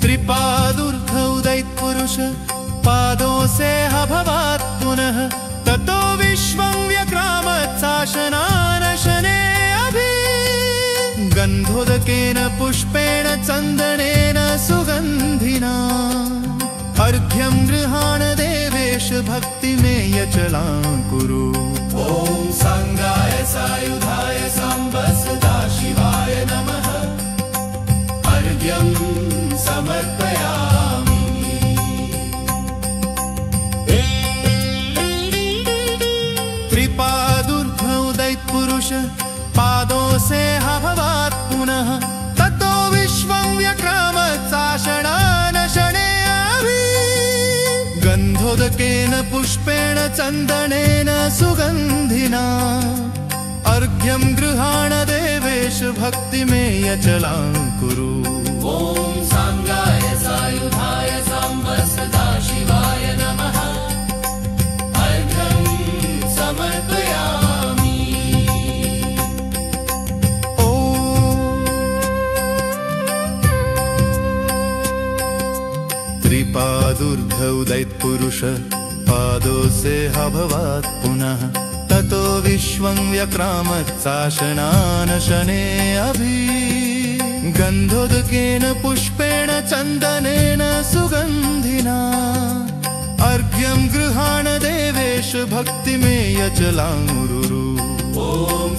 त्रिपादुर्धौदैत्पुरुष पादों से अभवात् पुनः ततो विश्वं व्यक्रामत्साशनानशने अभि गन्धोदकेन पुष्पेण चन्दनेन सुगन्धिना अर्घ्यं गृहाण देवेश भक्तिमेव यचलां कुरु। ॐ सांगाय सायुधाय सांबसदा शिवाय नमः। अर्घ्यं समर्पयामि। त्रिपादुर्धौदैत्पुरुष पादों से अभवात् पुनः ततो विश्वं व्यक्रामत्साशनानशने अभि गन्धोदकेन पुष्पेण चन्दनेन सुगन्धिना अर्घ्यं गृहाण देवेश भक्तिमेव यचलां कुरु। ॐ सांगाय सायुधाय सांबसदा शिवाय नमः। अर्घ्यं समर्पयामि। त्रिपादुर्धौदैत्पुरुष पादों से अभवात् पुनः ततो विश्वं व्यक्रामत्साशनानशने अभि गन्धोदकेन पुष्पेण चन्दनेन सुगन्धिना अर्घ्यं गृहाण देवेश भक्तिमेव यचलां कुरु। ॐ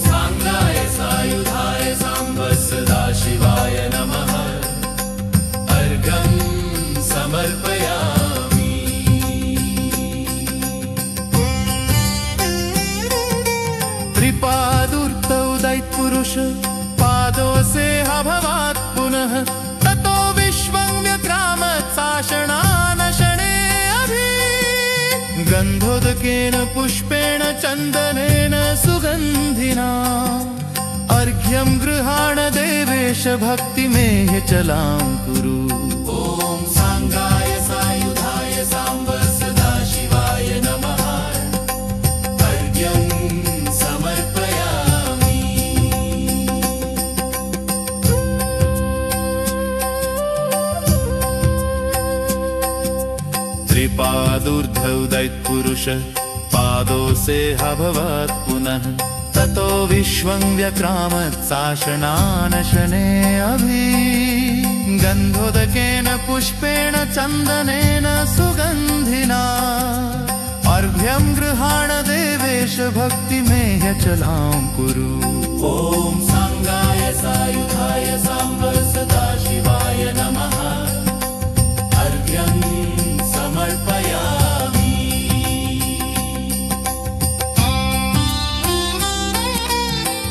सांगाय सायुधाय सांबसदा शिवाय नमः। अर्घ्यं समर्पयामि। त्रिपादुर्धौदैत्पुरुष पादों से अभवात् पुनः ततो विश्वं व्यक्रामत्साशनानशने अभि गन्धोदकेन पुष्पेण चन्दनेन सुगन्धिना अर्घ्यं गृहाण देवेश भक्तिमेव यचलां कुरु। ॐ सांगाय सायुधाय सांबसदा शिवाय नमः। अर्घ्यं समर्पयामि। त्रिपादुर्धौदैत्पुरुष पादों से अभवात् पुनः ततो विश्वं व्यक्रामत्साशनानशने अभि गन्धोदकेन पुष्पेण चन्दनेन सुगन्धिना अर्घ्यं गृहाण देवेश भक्तिमेव यचलां कुरु। ॐ सांगाय सायुधाय सांबसदा शिवाय नमः। अर्घ्यं समर्पयामि।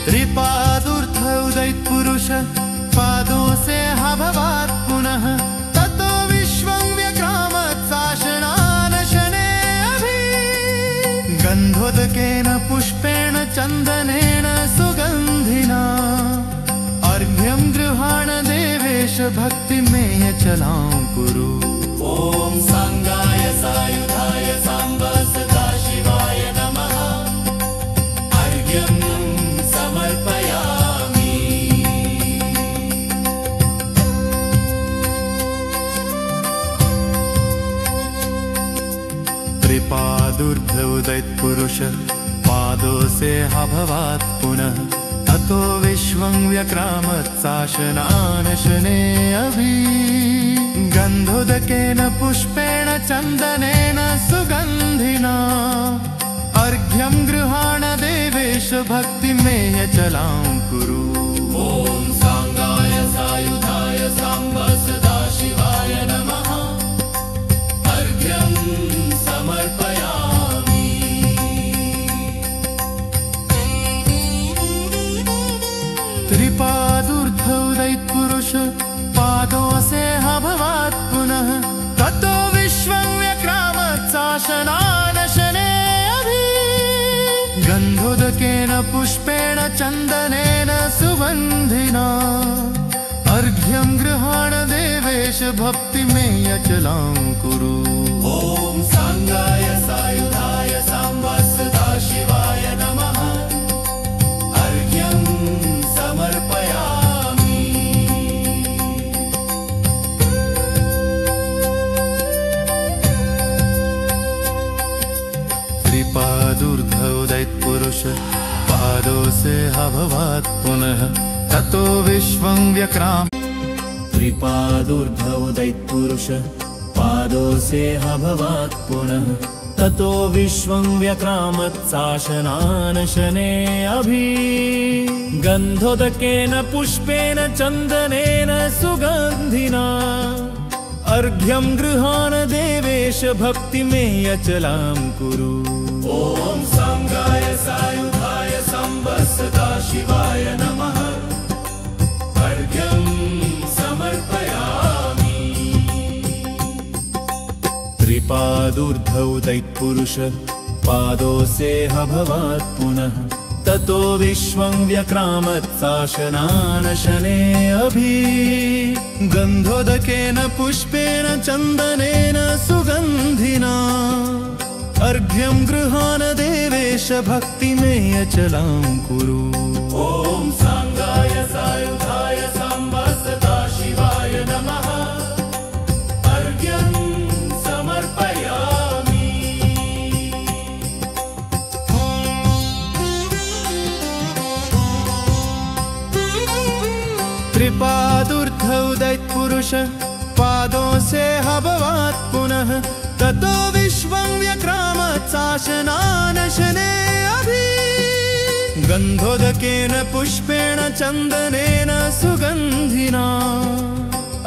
त्रिपादुर्धौदैत्पुरुष पादों से अभवात् पुनः ततो विश्वं व्यक्रामत्साशनानशने अभि गन्धोदकेन पुष्पेण चन्दनेन सुगन्धिना अर्घ्यं गृहाण देवेश भक्तिमेव यचलां कुरु। ॐ सांगाय सायुधाय सांबसदा शिवाय नमः। अर्घ्यं समर्पयामि। त्रिपादुर्धौदैत्पुरुष पादों से अभवात् पुनः ततो विश्वं व्यक्रामत्साशनानशने अभि गन्धोदकेन पुष्पेण चन्दनेन सुगन्धिना अर्घ्यं गृहाण देवेश भक्तिमेव यचलां कुरु। ॐ सांगाय सायुधाय सांबसदा शिवाय नमः। अर्घ्यं समर्पयामि। त्रिपादुर्धौदैत्पुरुष पादों से अभवात् पुनः ततो विश्वं व्यक्रामत्साशनानशने अभि गन्धोदकेन पुष्पेण चन्दनेन सुगन्धिना अर्घ्यं गृहाण देवेश भक्तिमेव यचलां कुरु। ॐ सांगाय सायुधाय सांबसदा शिवाय नमः। अर्घ्यं समर्पयामि। उदितपुरुष पादों से अभवात् पुनः ततो विश्वं व्यक्राम। त्रिपादूर्ध्व उदितपुरुष पादों से अभवात् पुनः ततो विश्वं व्यक्रामत् शासनान शने अभि। गन्धोदकेन पुष्पेण चन्दनेन सुगन्धिना अर्घ्यं गृहाण देवेश भक्तिमेय अचलां कुरु। ॐ सांगाय सायुधाय संवत्सदा शिवाय नमः। अर्घ्यं समर्पयामि। त्रिपादूर्ध्व उदितपुरुष पादों से अभवात् पुनः ततो विश्वं व्यक्रामत् शासनान शने अभि। गन्धोदकेन पुष्पेण चन्दनेन सुगन्धिना अर्घ्यं गृहाण देवेश भक्तिमेय अचलां कुरु। ॐ सांगाय सायुधाय संवत्सदा शिवाय नमः। अर्घ्यं समर्पयामि। त्रिपादूर्ध्व उदितपुरुष पादों से अभवात् पुनः ततो विश्वं व्यक्रामत् शासनान शने अभि। गन्धोदकेन पुष्पेण चन्दनेन सुगन्धिना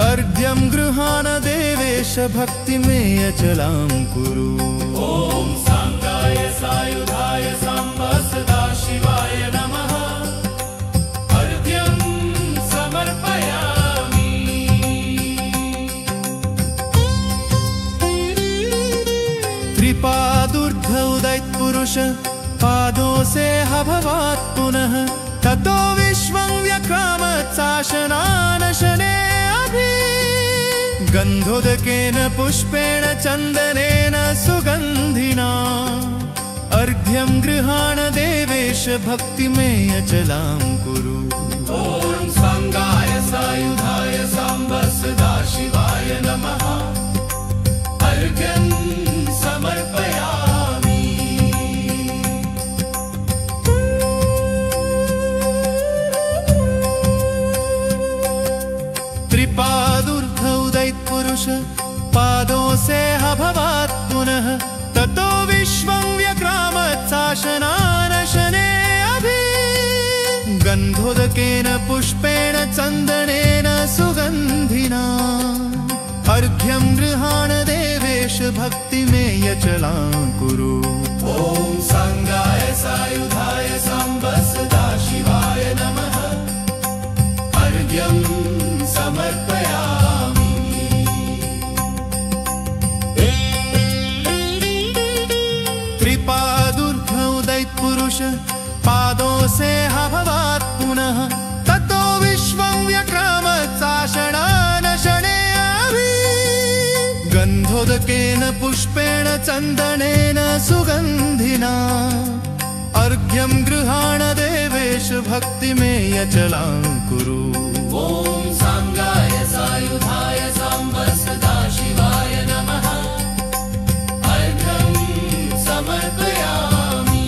अर्घ्यं गृहाण देवेश भक्तिमेय अचलां कुरु। ॐ सांगाय सायुधाय संवत्सदा शिवाय नमः। अर्घ्यं समर्पयामि। त्रिपादूर्ध्व उदितपुरुष पादों से अभवात् पुनः ततो विश्वं व्यक्रामत् शासनान शने अभि। गन्धोदकेन पुष्पेण चन्दनेन सुगन्धिना अर्घ्यं गृहाण देवेश भक्तिमेय अचलां कुरु। ॐ सांगाय सायुधाय संवत्सदा शिवाय नमः। अर्घ्यं समर्पयामि। त्रिपादूर्ध्व उदितपुरुष पादों से अभवात् पुनः ततो विश्वं व्यक्रामत् शासनान शने अभि। गन्धोदकेन पुष्पेण चन्दनेन सुगन्धिना अर्घ्यं गृहाण देवेश भक्तिमेय अचलां कुरु। ॐ सांगाय सायुधाय संवत्सदा शिवाय नमः। अर्घ्यं समर्पयामि। त्रिपादूर्ध्व उदितपुरुष पादों से अभवात् पुनः ततो विश्वं व्यक्रामत् शासनान शने अभि। गन्धोदकेन पुष्पेण चन्दनेन सुगन्धिना अर्घ्यं गृहाण देवेश भक्तिमेय अचलां कुरु। ॐ सांगाय सायुधाय संवत्सदा शिवाय नमः। अर्घ्यं समर्पयामि।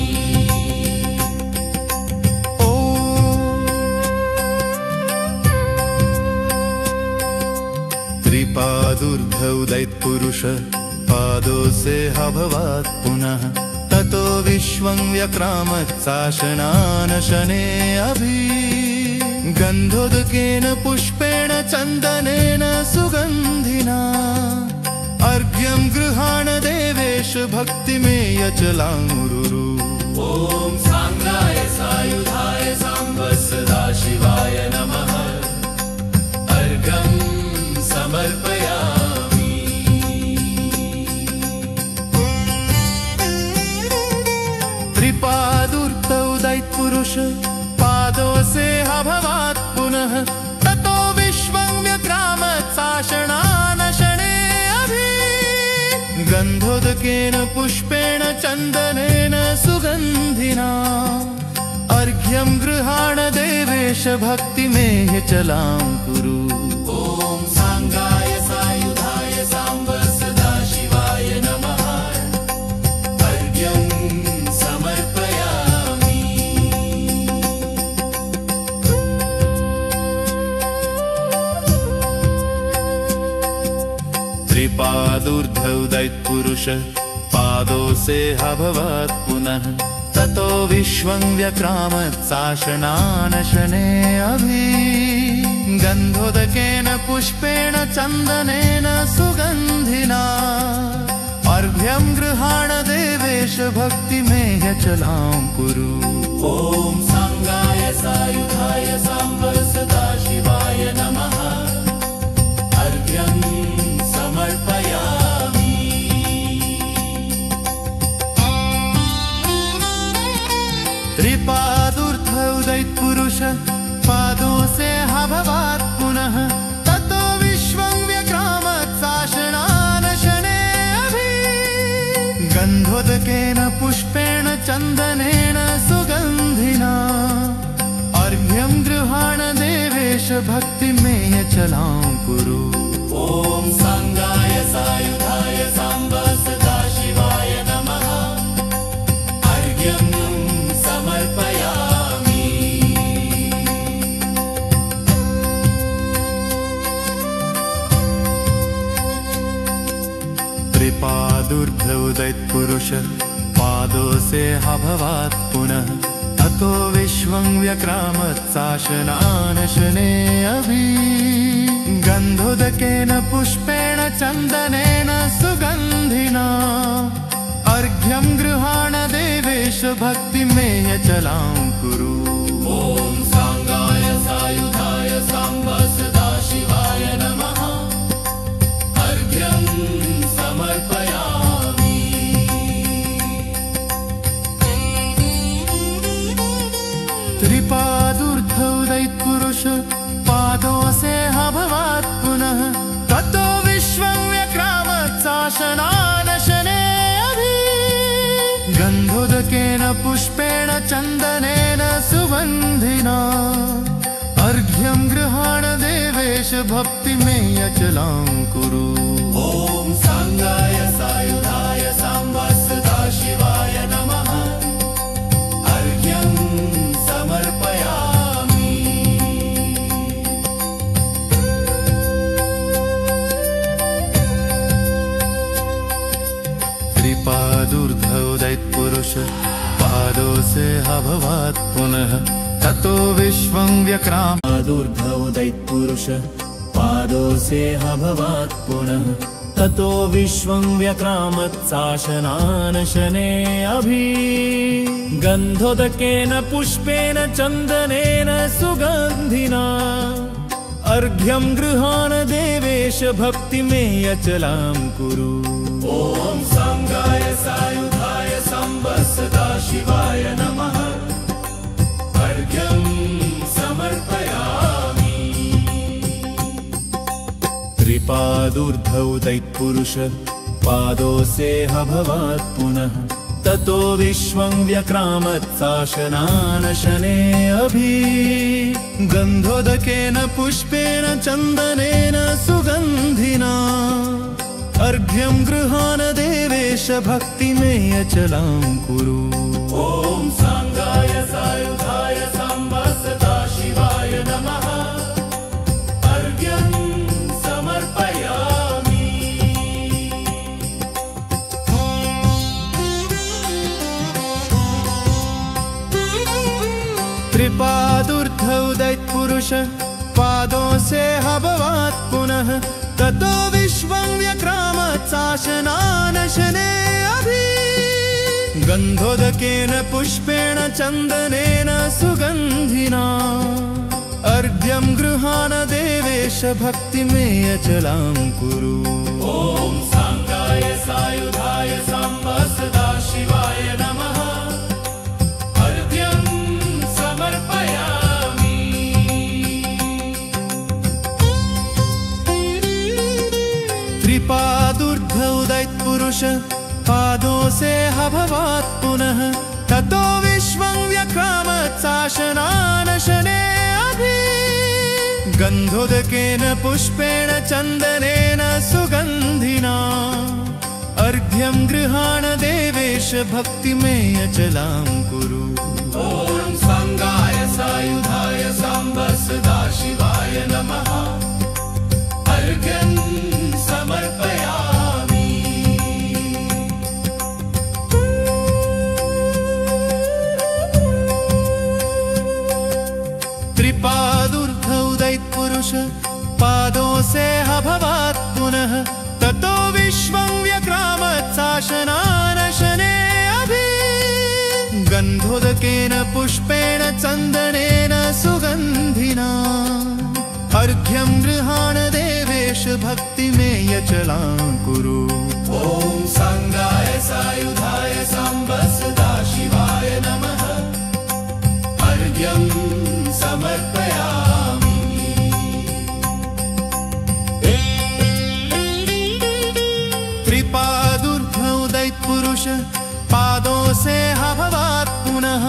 त्रिपादूर्ध्व उदितपुरुष पादों से अभवात् पुनः ततो विश्वं व्यक्रामत् शासनान शने अभि। गन्धोदकेन पुष्पेण चन्दनेन सुगन्धिना अर्घ्यं गृहाण देवेश भक्तिमेय अचलां कुरु। ॐ सांगाय सायुधाय संवत्सदा शिवाय नमः। अर्घ्यं समर्पयामि। त्रिपादूर्ध्व उदितपुरुष पादों से अभवात् पुनः ततो विश्वं व्यक्रामत् शासनान शने अभि। गन्धोदकेन पुष्पेण चन्दनेन सुगन्धिना अर्घ्यं गृहाण देवेश भक्तिमेय अचलां कुरु। ॐ सांगाय सायुधाय संवत्सदा शिवाय नमः। अर्घ्यं समर्पयामि। त्रिपादूर्ध्वोदयत्पुरुष पादों से अभवत् पुनः ततो विश्वं व्यक्रामत् शासनानशने अभि गन्धोदकेन पुष्पेण चन्दनेन सुगन्धिना अर्घ्यं गृहाण देवेश भक्तिमेह्यचलां कुरु। ॐ सांगाय सायुधाय सांब सदाशिवाय नमः। अर्घ्यं समर्पयामि। त्रिपादूर्ध्वोदयत्पुरुष पादों से अभवत् पुनः ततो विश्वं व्यक्रामत् शासनानशने अभि गन्धोदकेन पुष्पेण चन्दनेन सुगन्धिना अर्घ्यं गृहाण देवेश भक्तिमेह्यचलां कुरु। ॐ सांगाय सायुधाय सांब सदाशिवाय नमः। अर्घ्यं समर्पयामि। त्रिपादूर्ध्वोदयत्पुरुष पादों से अभवत् पुनः ततो विश्वं व्यक्रामत् शासनानशने अभि गन्धोदकेन पुष्पेण चन्दनेन सुगन्धिना अर्घ्यं गृहाण देवेश भक्तिमेह्यचलां कुरु। ॐ सांगाय सायुधाय सांब सदाशिवाय नमः। अर्घ्यं समर्पयामि। त्रिपादूर्ध्वोदयत्पुरुष पादों से अभवत् पुनः ततो विश्वं व्यक्रामत् शासनानशने अभि गन्धोदकेन पुष्पेण चन्दनेन सुगन्धिना अर्घ्यं गृहाण देवेश भक्तिमेह्यचलां कुरु। ॐ सांगाय सायुधाय सांब सदाशिवाय नमः। अर्घ्यं समर्पयामि। त्रिपादूर्ध्वोदयत्पुरुष पादों से अभवत् पुनः ततो विश्वं व्यक्रामदूर्ध्वोदयत्पुरुष पादों से अभवत् पुनः ततो विश्वं व्यक्रामत् शासनानशने अभि गन्धोदकेन पुष्पेण चन्दनेन सुगन्धिना अर्घ्यं गृहाण देवेश भक्तिमेह्यचलां कुरु। ॐ सांगाय सायुधाय सांब सदाशिवाय नमः। अर्घ्यं समर्पयामि। त्रिपादूर्ध्वोदयत्पुरुष पादों से अभवत् पुनः ततो विश्वं व्यक्रामत् शासनानशने अभि गन्धोदकेन पुष्पेण चन्दनेन सुगन्धिना अर्घ्यं गृहाण देवेश भक्तिमेह्यचलां कुरु। ॐ सांगाय सायुधाय सांब सदाशिवाय नमः। अर्घ्यं समर्पयामि। त्रिपादूर्ध्वोदयत्पुरुष पादों से अभवत् पुनः ततो विश्वं व्यक्रामत् शासनानशने अभि गन्धोदकेन पुष्पेण चन्दनेन सुगन्धिना अर्घ्यं गृहाण देवेश भक्तिमेह्यचलां कुरु। ॐ सांगाय सायुधाय सांब सदाशिवाय नमः। अर्घ्यं समर्पयामि। त्रिपादूर्ध्वोदयत्पुरुष पादों से अभवत् पुनः ततो विश्वं व्यक्रामत् शासनानशने अभि गन्धोदकेन पुष्पेण चन्दनेन सुगन्धिना अर्घ्यं गृहाण देवेश भक्तिमेह्यचलां कुरु। ॐ सांगाय सायुधाय सांब सदाशिवाय नमः। अर्घ्यं समर्पयामि। चाशनानशने अभि गन्धोदकेन पुष्पेण चन्दनेन सुगन्धिना अर्घ्यं गृहाण देवेश भक्तिमेयचलां कुरु। ॐ सांगाय सायुधाय साम्ब सदाशिवाय नमः। अर्घ्यं समर्पयामि। त्रिपादुर्ध्व उदयपुरुष पादों से भवात् पुनः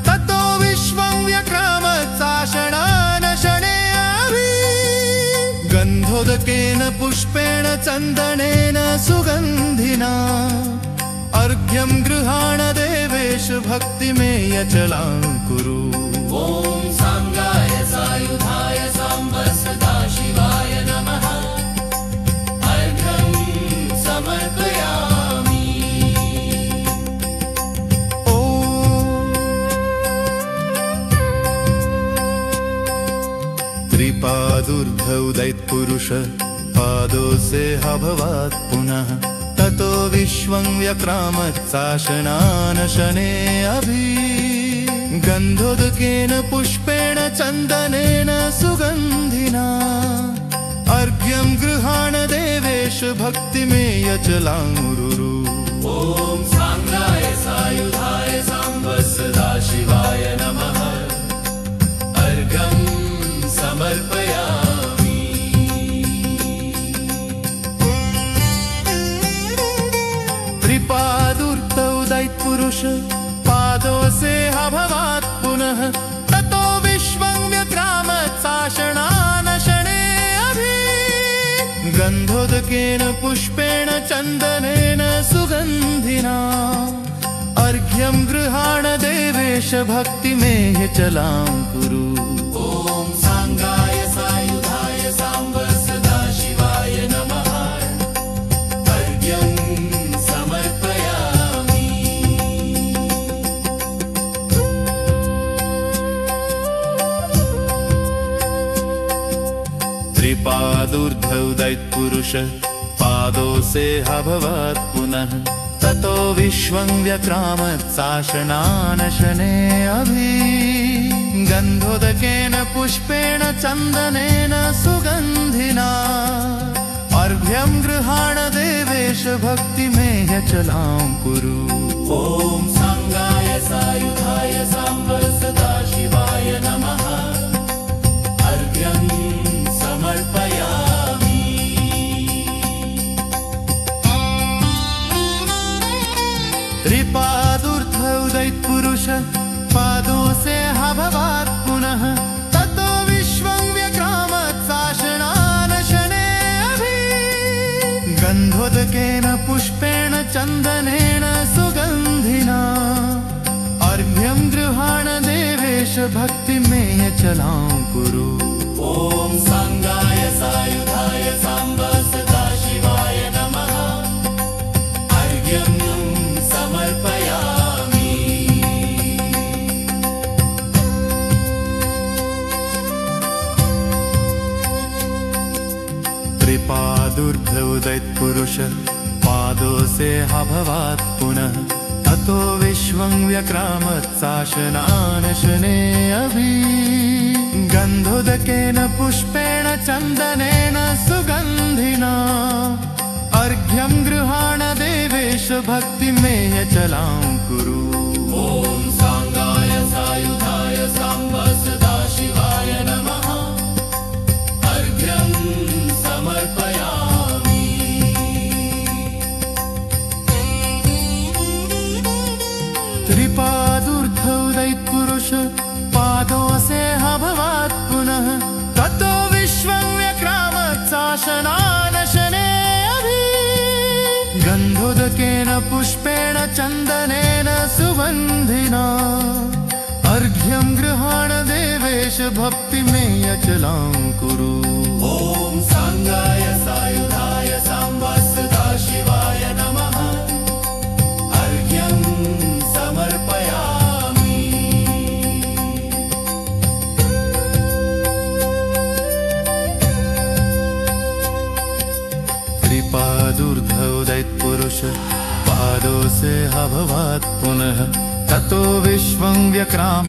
ततो विश्वं व्यक्रामत् चाषणानशने अभि गन्धोदकेन पुष्पेण चन्दनेन सुगन्धिना अर्घ्यं गृहाण देवेश भक्तिमेयचलां कुरु। ॐ सांगाय सायुधाय साम्ब सदाशिवाय नमः। अर्घ्यं समर्पयामि। त्रिपादुर्ध्व उदयपुरुष पादों से भवात् पुनः ततो विश्वं व्यक्रामत् चाशनानशने अभि गन्धोदकेन पुष्पेण चन्दनेन सुगन्धिना अर्घ्यं गृहाण देवेश भक्तिमेयचलां कुरु। ॐ सांगाय सायुधाय साम्ब सदाशिवाय नमः। अर्घ्यं समर्पयामि। त्रिपादुर्ध्व उदयपुरुष पादों से भवात् पुनः ततो विश्वं व्यक्रामत् चाषणानशने अभि गन्धोदकेन पुष्पेण चन्दनेन सुगन्धिना अर्घ्यं गृहाण देवेश भक्तिमेयचलां कुरु। ॐ सांगाय सायुधाय साम्ब सदाशिवाय नमः। अर्घ्यं समर्पयामि। त्रिपादुर्ध्व उदयपुरुष पादों से भवात् पुनः ततो विश्वं व्यक्रामत् चाषणानशने अभि गन्धोदकेन पुष्पेण चन्दनेन सुगन्धिना अर्घ्यं गृहाण देवेश भक्तिमेयचलां कुरु। ॐ सांगाय सायुधाय साम्ब सदाशिवाय नमः। अर्घ्यं समर्पयामि। त्रिपादुर्ध्व उदयपुरुष पादों से भवात् पुनः ततो विश्वं व्यक्रामत् चाषणानशने अभि गन्धोदकेन पुष्पेण चन्दनेन सुगन्धिना अर्घ्यं गृहाण देवेश भक्तिमेयचलां कुरु। ॐ सांगाय सायुधाय साम्ब सदाशिवाय नमः। अर्घ्यं समर्पयामि। त्रिपादुर्ध्व उदयपुरुष पादों से भवात् पुनः ततो विश्वं व्यक्रामत् चाषणानशने अभि गन्धोदकेन पुष्पेण चन्दनेन सुगन्धिना अर्घ्यं गृहाण देवेश भक्तिमेयचलां कुरु। ॐ सांगाय सायुधाय साम्ब सदाशिवाय नमः। अर्घ्यं समर्पयामि। त्रिपादुर्ध्व उदयपुरुष पादों से भवात् पुनः ततो विश्वं व्यक्रामत् चाषणानशने अभि गन्धोदकेन पुष्पेण चन्दनेन सुगन्धिना अर्घ्यं गृहाण देवेश भक्तिमेयचलां कुरु। ॐ सांगाय सायुधाय साम्ब सदाशिवाय नमः। अर्घ्यं समर्पयामि। त्रिपादुर्ध्व उदयपुरुष पादोऽस्य अभवत् पुनः ततो विश्वं व्यक्राम